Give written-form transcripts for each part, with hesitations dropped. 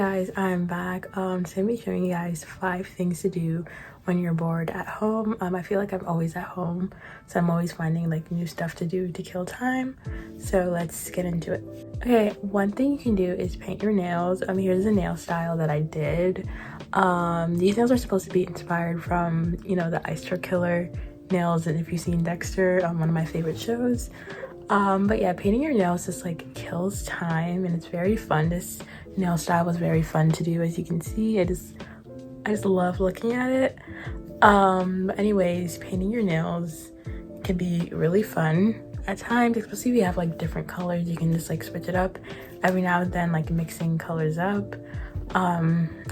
Guys, I'm back. Today I'm showing you guys 5 things to do when you're bored at home. I feel like I'm always at home, so I'm always finding like new stuff to do to kill time. So let's get into it. Okay, one thing you can do is paint your nails. Here's a nail style that I did. These nails are supposed to be inspired from, you know, the Ice Killer nails, and if you've seen Dexter, one of my favorite shows. But yeah, painting your nails just like kills time and it's very fun. This nail style was very fun to do. As you can see, I just love looking at it. Anyways, painting your nails can be really fun at times, especially if you have like different colors. You can just like switch it up every now and then, like mixing colors up.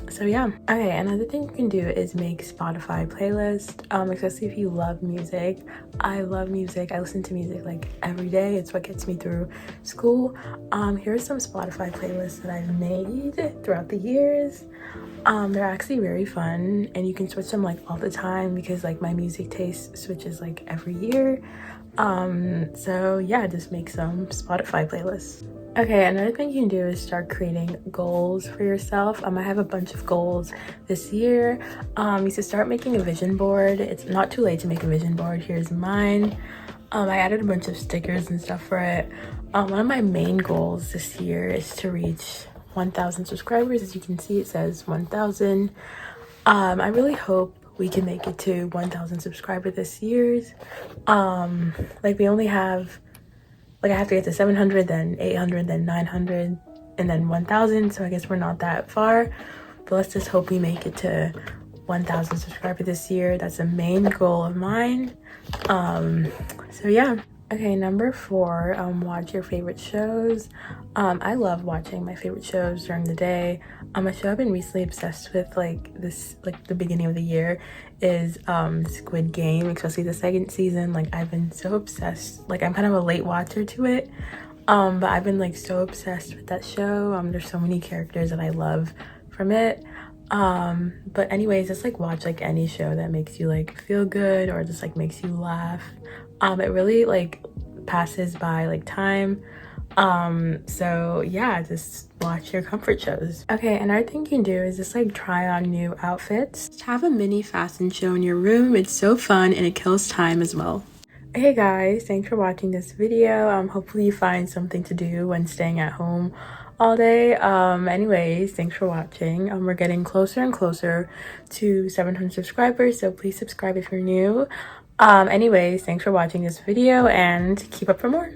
So yeah. Okay, another thing you can do is make Spotify playlist, especially if you love music. I love music. I listen to music like every day. It's what gets me through school. Here are some Spotify playlists that I've made throughout the years. They're actually very fun and you can switch them like all the time because like my music taste switches like every year. So yeah, just make some Spotify playlists. Okay, another thing you can do is start creating goals for yourself. I have a bunch of goals this year. You should start making a vision board. It's not too late to make a vision board. Here's mine. I added a bunch of stickers and stuff for it. One of my main goals this year is to reach 1,000 subscribers. As you can see, it says 1,000. I really hope we can make it to 1,000 subscribers this year. Like we only have, like I have to get to 700, then 800, then 900, and then 1,000. So I guess we're not that far, but let's just hope we make it to 1,000 subscribers this year. That's a main goal of mine. So yeah. Okay, number 4, watch your favorite shows. I love watching my favorite shows during the day. A show I've been recently obsessed with, like the beginning of the year, is Squid Game, especially the 2nd season. Like I've been so obsessed. Like I'm kind of a late watcher to it, but I've been like so obsessed with that show. There's so many characters that I love from it. But anyways, just like watch like any show that makes you like feel good or just like makes you laugh. It really like passes by like time. So yeah, just watch your comfort shows. Okay, another thing you can do is just like try on new outfits. Just have a mini fashion show in your room. It's so fun and it kills time as well. Hey guys, thanks for watching this video. Hopefully you find something to do when staying at home all day. Anyways, thanks for watching. We're getting closer and closer to 700 subscribers, so please subscribe if you're new. Anyways, thanks for watching this video and keep up for more.